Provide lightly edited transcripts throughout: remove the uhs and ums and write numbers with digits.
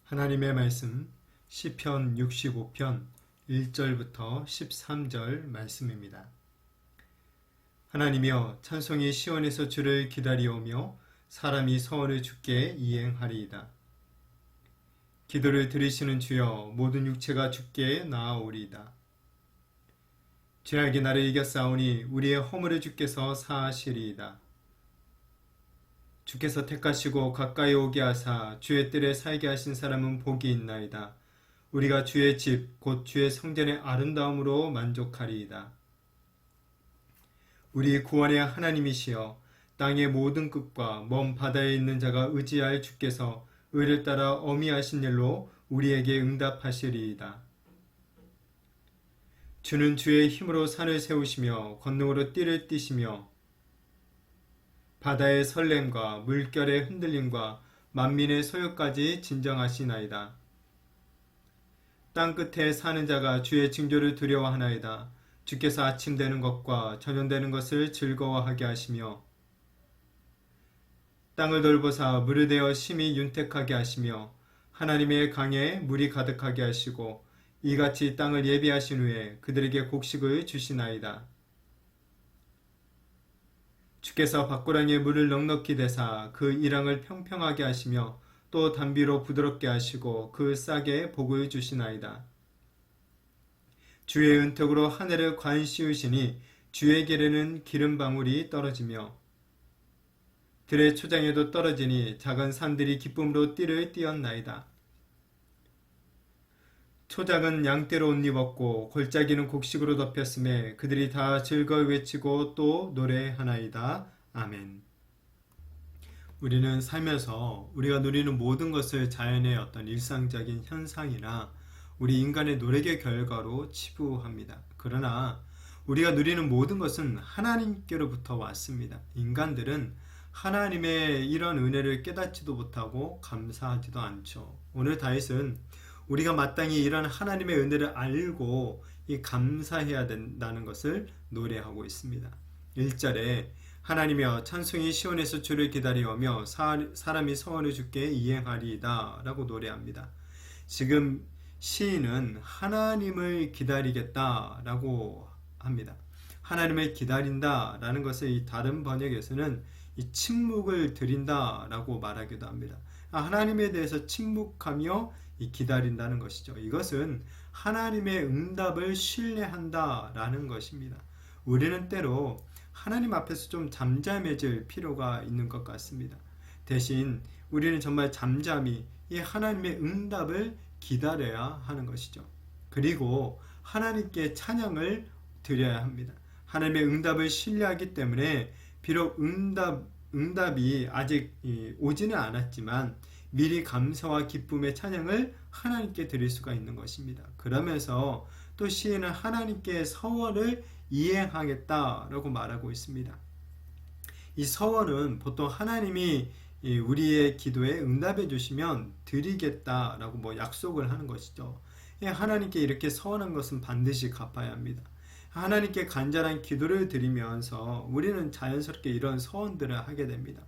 하나님의 말씀 시편 65편 1절부터 13절 말씀입니다. 하나님이여 찬송이 시온에서 주를 기다리오며 사람이 서원을 주께 이행하리이다. 기도를 들으시는 주여 모든 육체가 주께 나아오리이다. 죄악이 나를 이겼사오니 우리의 허물을 주께서 사하시리이다. 주께서 택하시고 가까이 오게 하사 주의 뜰에 살게 하신 사람은 복이 있나이다. 우리가 주의 집 곧 주의 성전의 아름다움으로 만족하리이다. 우리 구원의 하나님이시여 땅의 모든 끝과 먼 바다에 있는 자가 의지할 주께서 의를 따라 어미하신 일로 우리에게 응답하시리이다. 주는 주의 힘으로 산을 세우시며 권능으로 띠를 띠시며 바다의 설렘과 물결의 흔들림과 만민의 소요까지 진정하시나이다. 땅끝에 사는 자가 주의 징조를 두려워하나이다. 주께서 아침 되는 것과 저녁 되는 것을 즐거워하게 하시며 땅을 돌보사 물을 대어 심히 윤택하게 하시며 하나님의 강에 물이 가득하게 하시고 이같이 땅을 예비하신 후에 그들에게 곡식을 주시나이다. 주께서 밭고랑에 물을 넉넉히 대사 그 이랑을 평평하게 하시며 또 단비로 부드럽게 하시고 그 싹에 복을 주시나이다. 주의 은택으로 하늘을 관 씌우시니 주의 길에는 기름방울이 떨어지며 들의 초장에도 떨어지니 작은 산들이 기쁨으로 띠를 띄었나이다. 초장은 양떼로 옷 입었고 골짜기는 곡식으로 덮였음에 그들이 다 즐거이 외치고 또 노래하나이다. 아멘. 우리는 살면서 우리가 누리는 모든 것을 자연의 어떤 일상적인 현상이나 우리 인간의 노력의 결과로 치부합니다. 그러나 우리가 누리는 모든 것은 하나님께로부터 왔습니다. 인간들은 하나님의 이런 은혜를 깨닫지도 못하고 감사하지도 않죠. 오늘 다윗은 우리가 마땅히 이런 하나님의 은혜를 알고 감사해야 된다는 것을 노래하고 있습니다. 1절에 하나님이여 찬송이 시온에서 주를 기다리오며 사람이 서원을 주께 이행하리이다 라고 노래합니다. 지금 시인은 하나님을 기다리겠다라고 합니다. 하나님을 기다린다라는 것을 이 다른 번역에서는 이 침묵을 드린다라고 말하기도 합니다. 하나님에 대해서 침묵하며 기다린다는 것이죠. 이것은 하나님의 응답을 신뢰한다라는 것입니다. 우리는 때로 하나님 앞에서 좀 잠잠해질 필요가 있는 것 같습니다. 대신 우리는 정말 잠잠히 이 하나님의 응답을 기다려야 하는 것이죠. 그리고 하나님께 찬양을 드려야 합니다. 하나님의 응답을 신뢰하기 때문에 비록 응답이 아직 오지는 않았지만 미리 감사와 기쁨의 찬양을 하나님께 드릴 수가 있는 것입니다. 그러면서 또 시인은 하나님께 서원을 이행하겠다라고 말하고 있습니다. 이 서원은 보통 하나님이 우리의 기도에 응답해 주시면 드리겠다라고 약속을 하는 것이죠. 하나님께 이렇게 서원한 것은 반드시 갚아야 합니다. 하나님께 간절한 기도를 드리면서 우리는 자연스럽게 이런 서원들을 하게 됩니다.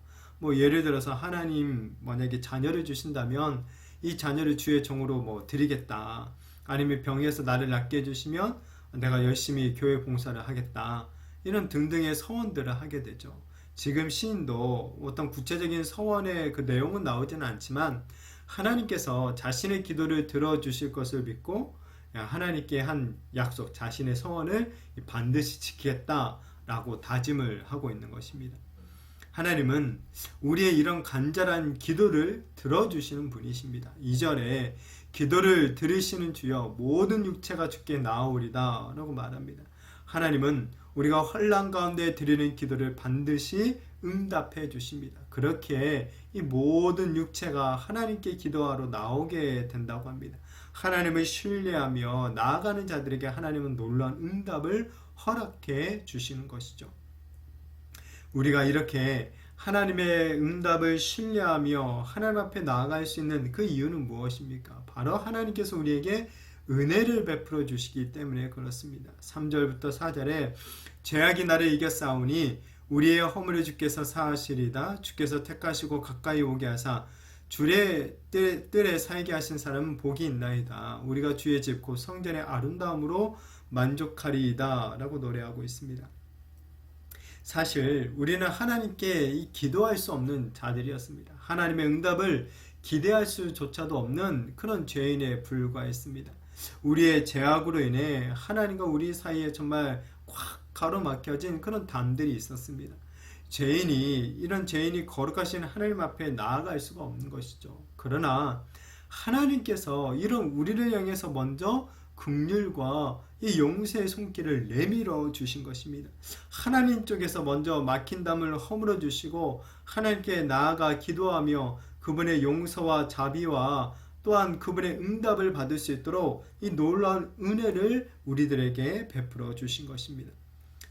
예를 들어서 하나님 만약에 자녀를 주신다면 이 자녀를 주의 종으로 드리겠다. 아니면 병에서 나를 낫게 해주시면 내가 열심히 교회 봉사를 하겠다. 이런 등등의 서원들을 하게 되죠. 지금 시인도 어떤 구체적인 서원의 그 내용은 나오지는 않지만 하나님께서 자신의 기도를 들어주실 것을 믿고 하나님께 한 약속, 자신의 서원을 반드시 지키겠다라고 다짐을 하고 있는 것입니다. 하나님은 우리의 이런 간절한 기도를 들어주시는 분이십니다. 2절에 기도를 들으시는 주여 모든 육체가 주께 나아오리다 라고 말합니다. 하나님은 우리가 환난 가운데 드리는 기도를 반드시 응답해 주십니다. 그렇게 이 모든 육체가 하나님께 기도하러 나오게 된다고 합니다. 하나님을 신뢰하며 나아가는 자들에게 하나님은 놀라운 응답을 허락해 주시는 것이죠. 우리가 이렇게 하나님의 응답을 신뢰하며 하나님 앞에 나아갈 수 있는 그 이유는 무엇입니까? 바로 하나님께서 우리에게 은혜를 베풀어 주시기 때문에 그렇습니다. 3절부터 4절에 죄악이 나를 이겼사오니 우리의 허물을 주께서 사하시리다. 주께서 택하시고 가까이 오게 하사 주의 뜰에 살게 하신 사람은 복이 있나이다. 우리가 주의 집 곧 성전의 아름다움으로 만족하리이다 라고 노래하고 있습니다. 사실 우리는 하나님께 기도할 수 없는 자들이었습니다. 하나님의 응답을 기대할 수조차도 없는 그런 죄인에 불과했습니다. 우리의 죄악으로 인해 하나님과 우리 사이에 정말 꽉 가로막혀진 그런 담들이 있었습니다. 이런 죄인이 거룩하신 하나님 앞에 나아갈 수가 없는 것이죠. 그러나 하나님께서 이런 우리를 향해서 먼저 긍휼과 이 용서의 손길을 내밀어 주신 것입니다. 하나님 쪽에서 먼저 막힌 담을 허물어 주시고 하나님께 나아가 기도하며 그분의 용서와 자비와 또한 그분의 응답을 받을 수 있도록 이 놀라운 은혜를 우리들에게 베풀어 주신 것입니다.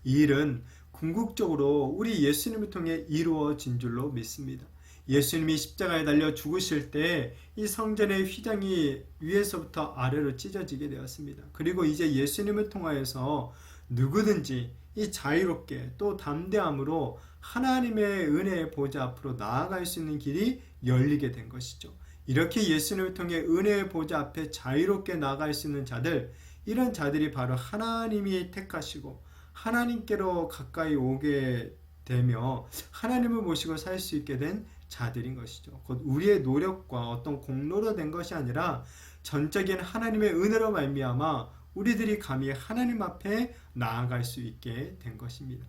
이 일은 궁극적으로 우리 예수님을 통해 이루어진 줄로 믿습니다. 예수님이 십자가에 달려 죽으실 때 이 성전의 휘장이 위에서부터 아래로 찢어지게 되었습니다. 그리고 이제 예수님을 통하여서 누구든지 이 자유롭게 또 담대함으로 하나님의 은혜의 보좌 앞으로 나아갈 수 있는 길이 열리게 된 것이죠. 이렇게 예수님을 통해 은혜의 보좌 앞에 자유롭게 나아갈 수 있는 자들, 이런 자들이 바로 하나님이 택하시고 하나님께로 가까이 오게 되며 하나님을 모시고 살 수 있게 된 자들인 것이죠. 곧 우리의 노력과 어떤 공로로 된 것이 아니라 전적인 하나님의 은혜로 말미암아 우리들이 감히 하나님 앞에 나아갈 수 있게 된 것입니다.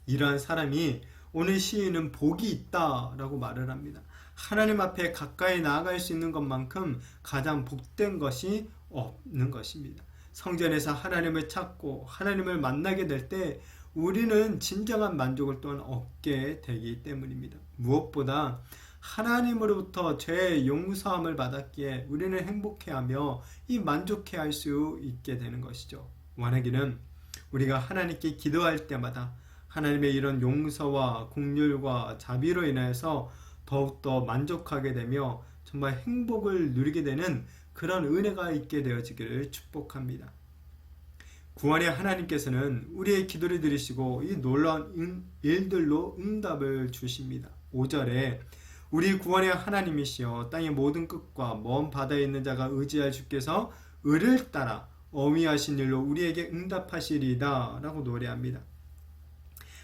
이러한 사람이 오늘 시인은 복이 있다라고 말을 합니다. 하나님 앞에 가까이 나아갈 수 있는 것만큼 가장 복된 것이 없는 것입니다. 성전에서 하나님을 찾고 하나님을 만나게 될 때 우리는 진정한 만족을 또한 얻게 되기 때문입니다. 무엇보다 하나님으로부터 죄의 용서함을 받았기에 우리는 행복해하며 이 만족해할 수 있게 되는 것이죠. 원하기는 우리가 하나님께 기도할 때마다 하나님의 이런 용서와 긍휼과 자비로 인해서 더욱더 만족하게 되며 정말 행복을 누리게 되는 그런 은혜가 있게 되어지기를 축복합니다. 구원의 하나님께서는 우리의 기도를 들으시고 이 놀라운 일들로 응답을 주십니다. 5절에 우리 구원의 하나님이시여 땅의 모든 끝과 먼 바다에 있는 자가 의지할 주께서 을을 따라 어미하신 일로 우리에게 응답하시리이다 라고 노래합니다.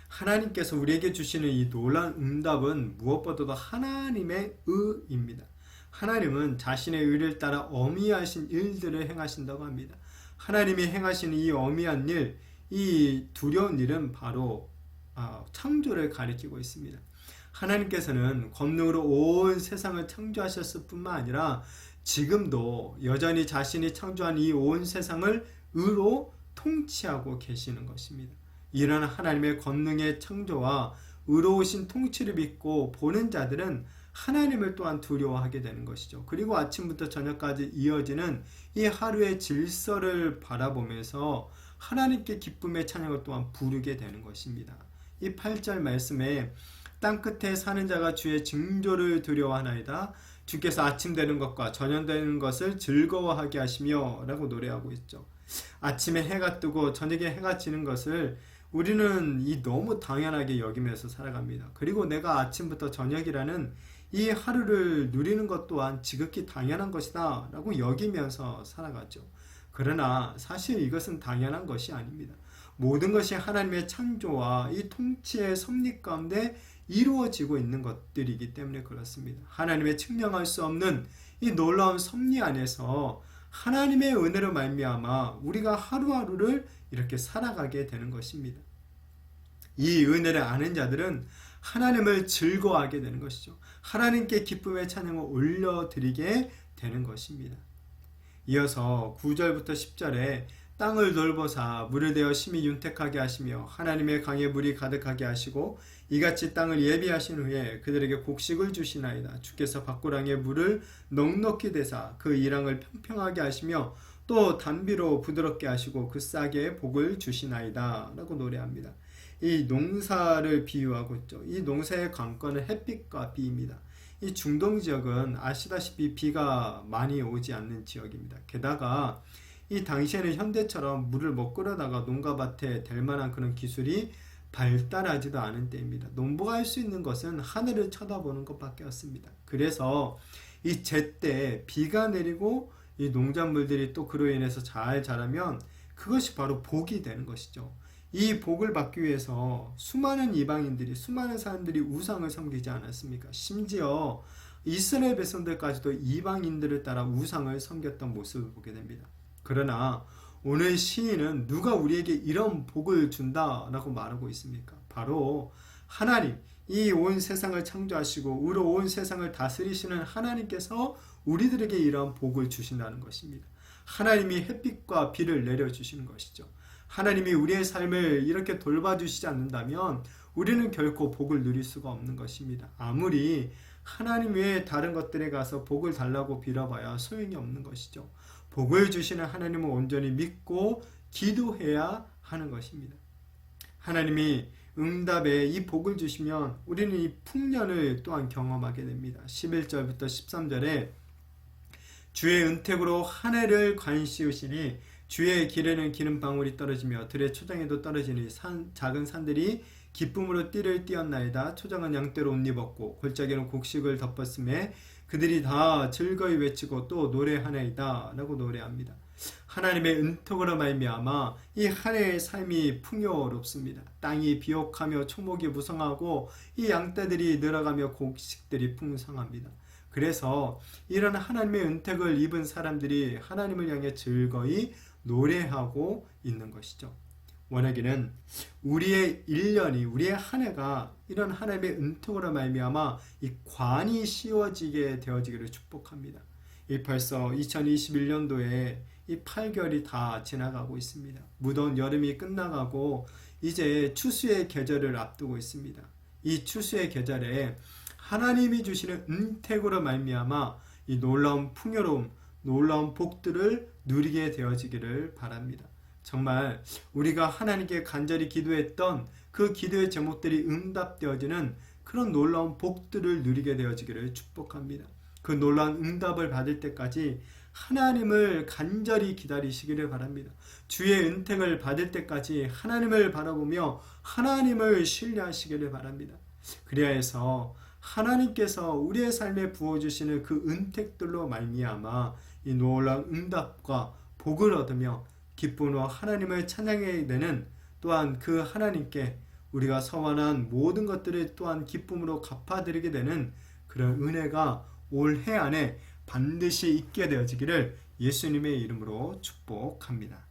하나님께서 우리에게 주시는 이 놀라운 응답은 무엇보다도 하나님의 의입니다. 하나님은 자신의 의를 따라 어미하신 일들을 행하신다고 합니다. 하나님이 행하시는 이 어미한 일, 이 두려운 일은 바로 창조를 가리키고 있습니다. 하나님께서는 권능으로 온 세상을 창조하셨을 뿐만 아니라 지금도 여전히 자신이 창조한 이 온 세상을 의로 통치하고 계시는 것입니다. 이런 하나님의 권능의 창조와 의로우신 통치를 믿고 보는 자들은 하나님을 또한 두려워하게 되는 것이죠. 그리고 아침부터 저녁까지 이어지는 이 하루의 질서를 바라보면서 하나님께 기쁨의 찬양을 또한 부르게 되는 것입니다. 이 8절 말씀에 땅끝에 사는 자가 주의 징조를 두려워하나이다. 주께서 아침 되는 것과 저녁 되는 것을 즐거워하게 하시며 라고 노래하고 있죠. 아침에 해가 뜨고 저녁에 해가 지는 것을 우리는 너무 당연하게 여기면서 살아갑니다. 그리고 내가 아침부터 저녁이라는 이 하루를 누리는 것 또한 지극히 당연한 것이다 라고 여기면서 살아가죠. 그러나 사실 이것은 당연한 것이 아닙니다. 모든 것이 하나님의 창조와 이 통치의 섭리 가운데 이루어지고 있는 것들이기 때문에 그렇습니다. 하나님의 측량할 수 없는 이 놀라운 섭리 안에서 하나님의 은혜로 말미암아 우리가 하루하루를 이렇게 살아가게 되는 것입니다. 이 은혜를 아는 자들은 하나님을 즐거워하게 되는 것이죠. 하나님께 기쁨의 찬양을 올려드리게 되는 것입니다. 이어서 9절부터 10절에 땅을 돌보사 물을 대어 심히 윤택하게 하시며 하나님의 강에 물이 가득하게 하시고 이같이 땅을 예비하신 후에 그들에게 곡식을 주시나이다. 주께서 밭고랑에 물을 넉넉히 대사 그 이랑을 평평하게 하시며 또 단비로 부드럽게 하시고 그 싹에 복을 주시나이다 라고 노래합니다. 이 농사를 비유하고 있죠. 이 농사의 관건은 햇빛과 비입니다. 이 중동 지역은 아시다시피 비가 많이 오지 않는 지역입니다. 게다가 이 당시에는 현대처럼 물을 못 끌어다가 농가밭에 댈 만한 그런 기술이 발달하지도 않은 때입니다. 농부가 할 수 있는 것은 하늘을 쳐다보는 것밖에 없습니다. 그래서 이 제때 비가 내리고 이 농작물들이 또 그로 인해서 잘 자라면 그것이 바로 복이 되는 것이죠. 이 복을 받기 위해서 수많은 이방인들이, 수많은 사람들이 우상을 섬기지 않았습니까? 심지어 이스라엘 백성들까지도 이방인들을 따라 우상을 섬겼던 모습을 보게 됩니다. 그러나 오늘 시인은 누가 우리에게 이런 복을 준다라고 말하고 있습니까? 바로 하나님, 이 온 세상을 창조하시고 우리 온 세상을 다스리시는 하나님께서 우리들에게 이러한 복을 주신다는 것입니다. 하나님이 햇빛과 비를 내려주시는 것이죠. 하나님이 우리의 삶을 이렇게 돌봐주시지 않는다면 우리는 결코 복을 누릴 수가 없는 것입니다. 아무리 하나님 외에 다른 것들에 가서 복을 달라고 빌어봐야 소용이 없는 것이죠. 복을 주시는 하나님을 온전히 믿고 기도해야 하는 것입니다. 하나님이 응답에 이 복을 주시면 우리는 이 풍년을 또한 경험하게 됩니다. 11절부터 13절에 주의 은택으로 하늘을 관시우시니 주의 길에는 기름방울이 떨어지며 들의 초장에도 떨어지니 작은 산들이 기쁨으로 띠를 띄었나이다. 초장은 양떼로 옷 입었고 골짜기는 곡식을 덮었음에 그들이 다 즐거이 외치고 또 노래하나이다 라고 노래합니다. 하나님의 은택으로 말미암아 이 한 해의 삶이 풍요롭습니다. 땅이 비옥하며 초목이 무성하고 이 양떼들이 늘어가며 곡식들이 풍성합니다. 그래서 이런 하나님의 은택을 입은 사람들이 하나님을 향해 즐거이 노래하고 있는 것이죠. 원하기는 우리의 1년이, 우리의 한 해가 이런 하나님의 은택으로 말미암아 이 관이 씌워지게 되어지기를 축복합니다. 이 벌써 2021년도에 이 8개월이 다 지나가고 있습니다. 무더운 여름이 끝나가고 이제 추수의 계절을 앞두고 있습니다. 이 추수의 계절에 하나님이 주시는 은택으로 말미암아 이 놀라운 풍요로움, 놀라운 복들을 누리게 되어지기를 바랍니다. 정말 우리가 하나님께 간절히 기도했던 그 기도의 제목들이 응답되어지는 그런 놀라운 복들을 누리게 되어지기를 축복합니다. 그 놀라운 응답을 받을 때까지 하나님을 간절히 기다리시기를 바랍니다. 주의 은택을 받을 때까지 하나님을 바라보며 하나님을 신뢰하시기를 바랍니다. 그래야 해서 하나님께서 우리의 삶에 부어주시는 그 은택들로 말미암아 이 놀라운 응답과 복을 얻으며 기쁨으로 하나님을 찬양해야 되는, 또한 그 하나님께 우리가 서원한 모든 것들을 또한 기쁨으로 갚아드리게 되는 그런 은혜가 올해 안에 반드시 있게 되어지기를 예수님의 이름으로 축복합니다.